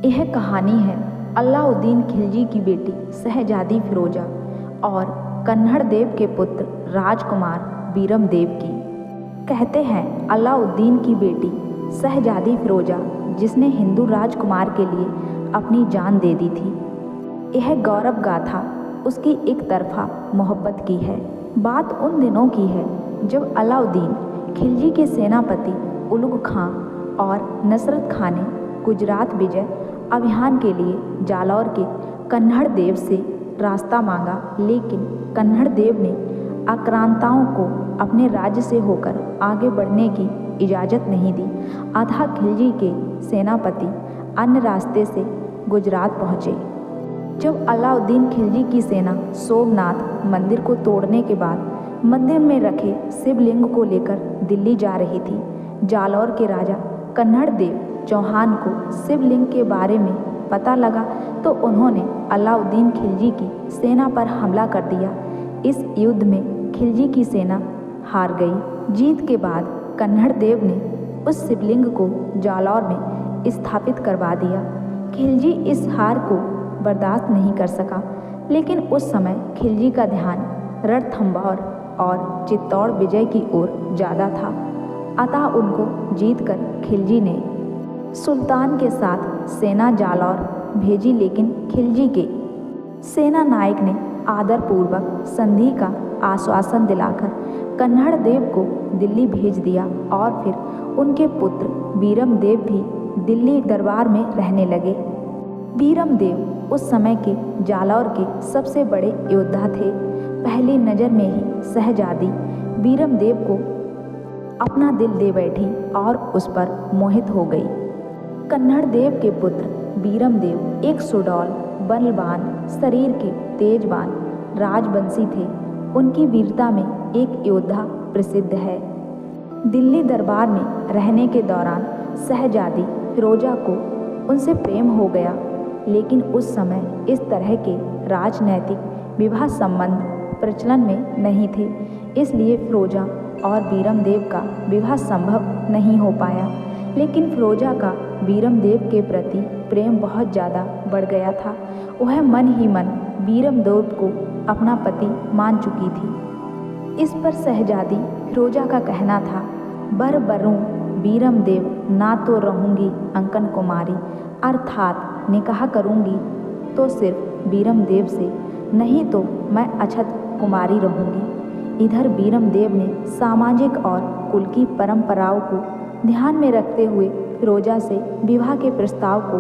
यह कहानी है अलाउद्दीन खिलजी की बेटी शहजादी फिरोजा और कन्नड़ देव के पुत्र राजकुमार बीरम देव की। कहते हैं अलाउद्दीन की बेटी शहजादी फिरोजा, जिसने हिंदू राजकुमार के लिए अपनी जान दे दी थी। यह गौरव गाथा उसकी एक तरफा मोहब्बत की है। बात उन दिनों की है जब अलाउद्दीन खिलजी के सेनापति उलुग खां और नसरत खां ने गुजरात विजय अभियान के लिए जालौर के कन्नड़ देव से रास्ता मांगा, लेकिन कन्नड़ देव ने आक्रांताओं को अपने राज्य से होकर आगे बढ़ने की इजाज़त नहीं दी। अतः खिलजी के सेनापति अन्य रास्ते से गुजरात पहुँचे। जब अलाउद्दीन खिलजी की सेना सोमनाथ मंदिर को तोड़ने के बाद मंदिर में रखे शिवलिंग को लेकर दिल्ली जा रही थी, जालौर के राजा कन्नड़ देव चौहान को शिवलिंग के बारे में पता लगा तो उन्होंने अलाउद्दीन खिलजी की सेना पर हमला कर दिया। इस युद्ध में खिलजी की सेना हार गई। जीत के बाद कन्नड़ देव ने उस शिवलिंग को जालौर में स्थापित करवा दिया। खिलजी इस हार को बर्दाश्त नहीं कर सका, लेकिन उस समय खिलजी का ध्यान रणथंभौर और चित्तौड़ विजय की ओर ज़्यादा था। अतः उनको जीतकर खिलजी ने सुल्तान के साथ सेना जालौर भेजी, लेकिन खिलजी के सेना नायक ने आदरपूर्वक संधि का आश्वासन दिलाकर कन्नड़ देव को दिल्ली भेज दिया और फिर उनके पुत्र बीरम देव भी दिल्ली दरबार में रहने लगे। बीरम देव उस समय के जालौर के सबसे बड़े योद्धा थे। पहली नज़र में ही शहजादी बीरम देव को अपना दिल दे बैठी और उस पर मोहित हो गई। कन्नड़ देव के पुत्र बीरम देव एक सुडौल, बलवान, शरीर के तेजवान राजवंशी थे। उनकी वीरता में एक योद्धा प्रसिद्ध है। दिल्ली दरबार में रहने के दौरान शहजादी फिरोजा को उनसे प्रेम हो गया, लेकिन उस समय इस तरह के राजनैतिक विवाह संबंध प्रचलन में नहीं थे, इसलिए फिरोजा और बीरम देव का विवाह संभव नहीं हो पाया। लेकिन फिरोजा का बीरम देव के प्रति प्रेम बहुत ज़्यादा बढ़ गया था। वह मन ही मन बीरम देव को अपना पति मान चुकी थी। इस पर शहजादी फिरोजा का कहना था, बर बरूं बीरम देव ना तो रहूँगी अंकन कुमारी, अर्थात निकाह करूँगी तो सिर्फ बीरम देव से, नहीं तो मैं अछत कुमारी रहूँगी। इधर बीरम देव ने सामाजिक और कुल की परंपराओं को ध्यान में रखते हुए फिरोजा से विवाह के प्रस्ताव को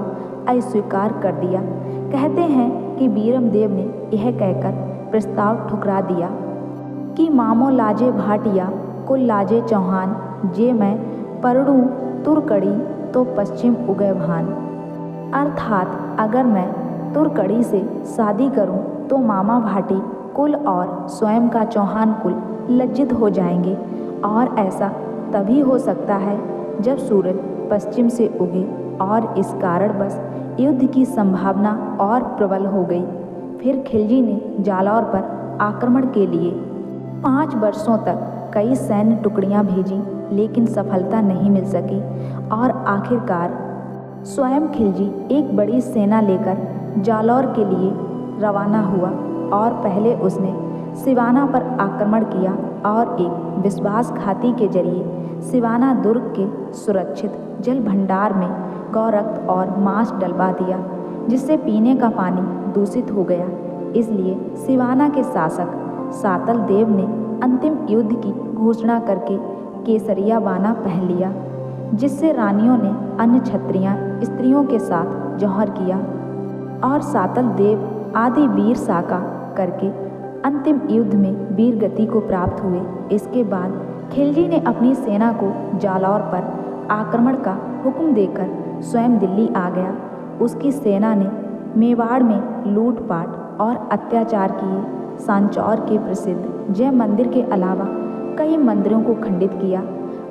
अस्वीकार कर दिया। कहते हैं कि बीरम देव ने यह कहकर प्रस्ताव ठुकरा दिया कि मामो लाजे भाटिया कुल लाजे चौहान, जे मैं परड़ूं तुरकड़ी तो पश्चिम उगय भान। अर्थात अगर मैं तुरकड़ी से शादी करूं तो मामा भाटी कुल और स्वयं का चौहान कुल लज्जित हो जाएंगे, और ऐसा तभी हो सकता है जब सूरज पश्चिम से उगे, और इस कारण बस युद्ध की संभावना और प्रबल हो गई। फिर खिलजी ने जालौर पर आक्रमण के लिए 5 वर्षों तक कई सैन्य टुकड़ियां भेजी, लेकिन सफलता नहीं मिल सकी और आखिरकार स्वयं खिलजी एक बड़ी सेना लेकर जालौर के लिए रवाना हुआ और पहले उसने सिवाना पर आक्रमण किया और एक विश्वासघाती के जरिए सिवाना दुर्ग के सुरक्षित जल भंडार में गौरक्त और मांस डलवा दिया, जिससे पीने का पानी दूषित हो गया। इसलिए सिवाना के शासक सातल देव ने अंतिम युद्ध की घोषणा करके केसरिया बाना पहन लिया, जिससे रानियों ने अन्य क्षत्रिय स्त्रियों के साथ जौहर किया और सातल देव आदि वीर साका करके अंतिम युद्ध में वीर गति को प्राप्त हुए। इसके बाद खिलजी ने अपनी सेना को जालौर पर आक्रमण का हुक्म देकर स्वयं दिल्ली आ गया। उसकी सेना ने मेवाड़ में लूटपाट और अत्याचार किए। सांचौर के प्रसिद्ध जय मंदिर के अलावा कई मंदिरों को खंडित किया।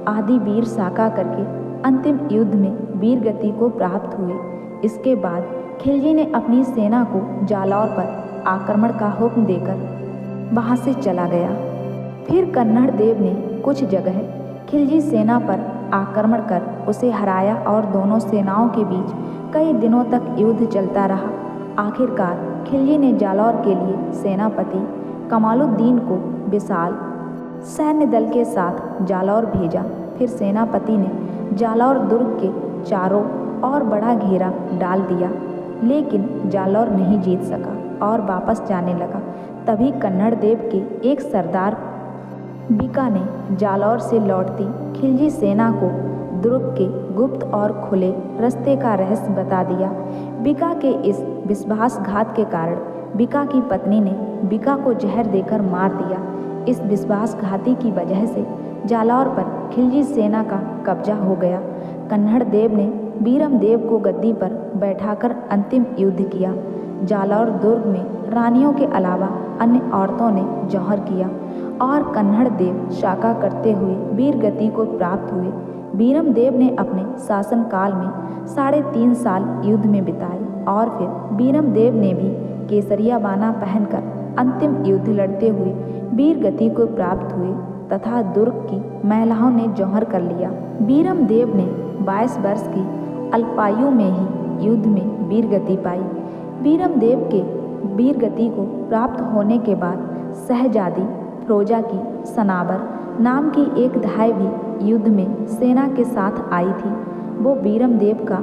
आदि वीर साका करके अंतिम युद्ध में वीर गति को प्राप्त हुए। इसके बाद खिलजी ने अपनी सेना को जालौर पर आक्रमण का हुक्म देकर वहां से चला गया। फिर कन्नड़ देव ने कुछ जगह खिलजी सेना पर आक्रमण कर उसे हराया और दोनों सेनाओं के बीच कई दिनों तक युद्ध चलता रहा। आखिरकार खिलजी ने जालौर के लिए सेनापति कमालुद्दीन को विशाल सैन्य दल के साथ जालौर भेजा। फिर सेनापति ने जालौर दुर्ग के चारों ओर बड़ा घेरा डाल दिया, लेकिन जालौर नहीं जीत सका और वापस जाने लगा। तभी कन्नड़ देव के एक सरदार बीका ने जालौर से लौटती खिलजी सेना को दुर्ग के गुप्त और खुले रास्ते का रहस्य बता दिया। बीका के इस विश्वासघात के कारण बीका की पत्नी ने बीका को जहर देकर मार दिया। इस विश्वासघाती की वजह से जालौर पर खिलजी सेना का कब्जा हो गया। कन्नड़ देव ने बीरम देव को गद्दी पर बैठाकर अंतिम युद्ध किया। जालौर दुर्ग में रानियों के अलावा अन्य औरतों ने जौहर किया और कन्नड़ देव शाका करते हुए वीर गति को प्राप्त हुए। बीरम देव ने अपने शासनकाल में 3.5 साल युद्ध में बिताए और फिर बीरम देव ने भी केसरिया बाना पहनकर अंतिम युद्ध लड़ते हुए वीर गति को प्राप्त हुए तथा दुर्ग की महिलाओं ने जौहर कर लिया। बीरम देव ने 22 वर्ष की अल्पायु में ही युद्ध में वीर गति पाई। बीरम देव के वीर गति को प्राप्त होने के बाद शहजादी फिरोजा की सनाबर नाम की एक धाय भी युद्ध में सेना के साथ आई थी। वो बीरम देव का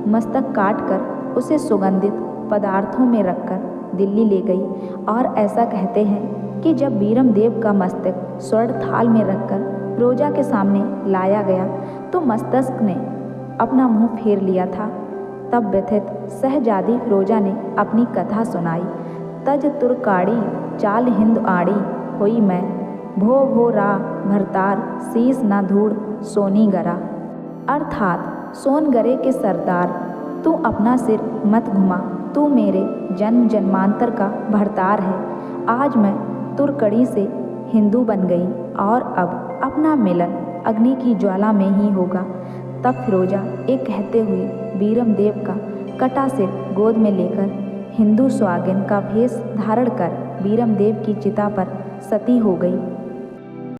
मस्तक काटकर उसे सुगंधित पदार्थों में रखकर दिल्ली ले गई और ऐसा कहते हैं कि जब बीरम देव का मस्तक स्वर्ण थाल में रखकर फिरोजा के सामने लाया गया तो मस्तक ने अपना मुंह फेर लिया था। तब व्यथित शहजादी फिरोजा ने अपनी कथा सुनाई। तज तुरकाड़ी चाल हिंद आड़ी होई मैं, भो भो रा भरतार शीस ना धूड़ सोनी गरा। अर्थात सोनगरे के सरदार, तू अपना सिर मत घुमा, तू मेरे जन्म जन्मांतर का भरतार है। आज मैं तुरकड़ी से हिंदू बन गई और अब अपना मिलन अग्नि की ज्वाला में ही होगा। तब फिरोजा एक कहते हुए बीरम देव का कटा सिर गोद में लेकर हिंदू स्वागिन का भेष धारण कर बीरम देव की चिता पर सती हो गई।